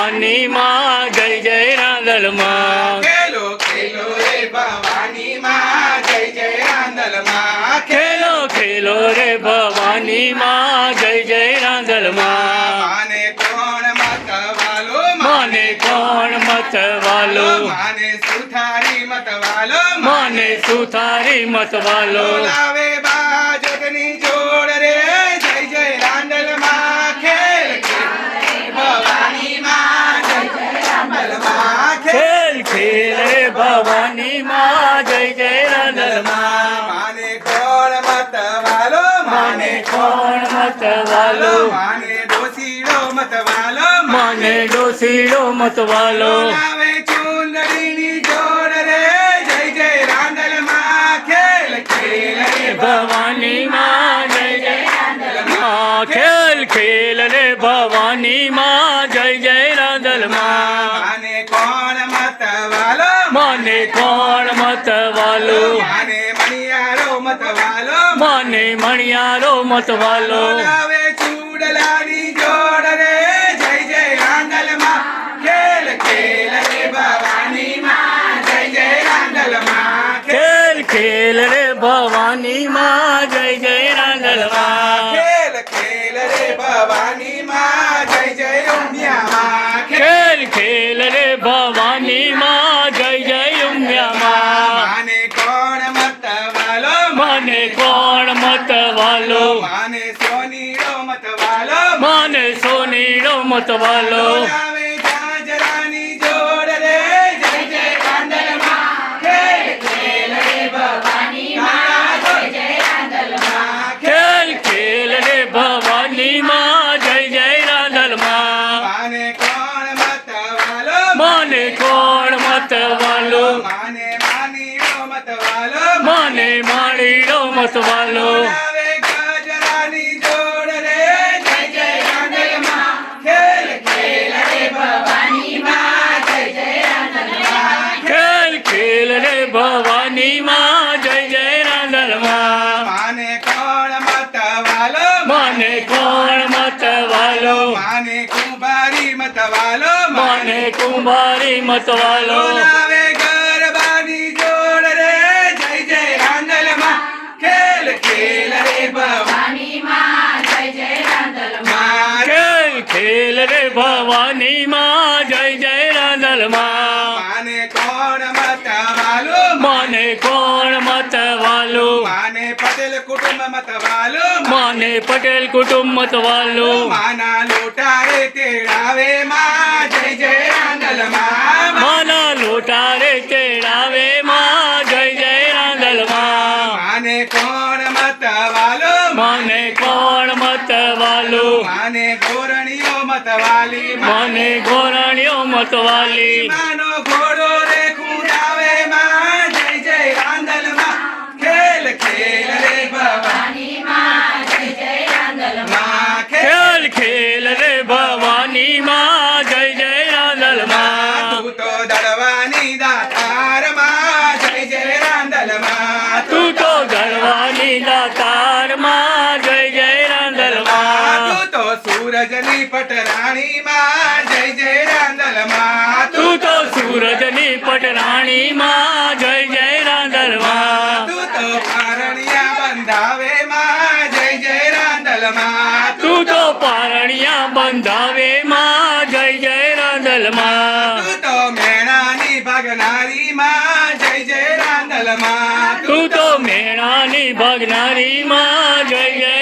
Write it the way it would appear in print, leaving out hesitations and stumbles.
ભવાની માં જય જય રાંદલ માં ખેલો ખેલો રે ભવાની માં જય જય રાંદલ માં ખેલો ખેલો રે ભવાની માં જય જય રાંદલ માં માને કોણ મતવાલો માને કોણ મતવાલો માને સુથારી મતવાલો માને સુથારી મતવાલો લાવે બાજોટની જોડ રે જય જય રાંદલ માં ખેલ ખેલ ભવાની માં જય જય રાંદલ માં ખેલ ખેલ રે ભવાની માં જય જય રાંદલ માં માને કોણ મતવાલો માને કોણ મતવાલો માને ડોસીડો મતવાલો માને ડોસીડો મતવાલો લાવે ચુંદડીની જોડ રે જય જય રાંદલ માં ખેલ ખેલ રે ભવાની માં જય જય રાંદલ માં ખેલ ખેલ રે ભવાની માં જય જય રાંદલ માં માને કોણ મતવાલો માને કોણ મતવાલો માને મણિયારો મતવાલો માને મણિયારો મતવાલો લાવે ચૂડલાની જોડ રે જય જય રાંદલ માં ખેલ ખેલ રે ભવાની માં જય જય રાંદલ માં ખેલ ખેલ રે ભવાની માં જય જય રાંદલ માં ખેલ ખેલ રે ભવાની માં જય જય ઉમિયા માં ખેલ ખેલ રે ભવાની માં જય જય ઉમિયા માં માને કોણ મતવાલો માને કોણ મતવાલો માને સોનીડો મતવાલો માને સોનીડો મતવાલો લાવે જાજરાની જોડ રે જય જય રાંદલ માં ખેલ ખેલ રે ભવાની માં જય જય રાંદલ માં ખેલ ખેલ રે ભવાની માં જય જય રાંદલ માં માને કોણ મતવાલો માને કોણ મતવાલો માને માનીડો મતવાલો માને માણીડો મતવાલો લાવે ગજરાની જોડ રે જય જય રાંદલ માં ખેલ ખેલ રે ભવાની માં જય જય રાંદલ માં ખેલ ખેલ રે ભવાની માં જય જય રાંદલ માં માને કોણ મતવાલો માને કોણ મતવાલો માને કુંભારી મતવાલો માને કુંભારી મતવાલો લાવે ગરબાની જોડ રે જય જય રાંદલ માં ખેલ ખેલ રે ભવાની માં જય જય રાંદલ માં ખેલ ખેલ રે ભવાની માં જય જય રાંદલ માં માને કોણ મતવાલો માને કોણ મતવાલો માને પટેલ કુટુંબ મતવાલો માને પટેલ કુટુંબ મતવાલો માના લોટારે તેડાવે માં જય જય રાંદલ માં માના લોટારે તેડાવે માં જય જય રાંદલ માં માને કોણ મતવાલો માને કોણ મતવાલો માને ગોરણીઓ મતવાલી માને ઘોરણીઓ મતવાલી માનો ઘોડો રે કુદાવે માં જય જય રાંદલ માં ખેલ ખેલ રે ભવાની માં જય જય રાંદલ માં ખેલ ખેલ રે ભવાની માં જય જય રાંદલ માં તું તો દળવાની દાતાર માં જય જય રાંદલ માં તું તો ગળવાની દાતાર માં જય જય રાંદલ માં તું તો સૂરજની પટરાણી માં જય જય રાંદલ માં તું તો સૂરજની પટરાણી માં જય જય રાંદલ માં તું તો પારણિયા બંધાવે માં જય જય રાંદલ માં તું તો પારણિયા બંધાવે માં જય જય રાંદલ માં તું તો મેણાની ભાગનારી માં જય જય રાંદલ માં તું તો મેણાની ભગનારી માં જય જય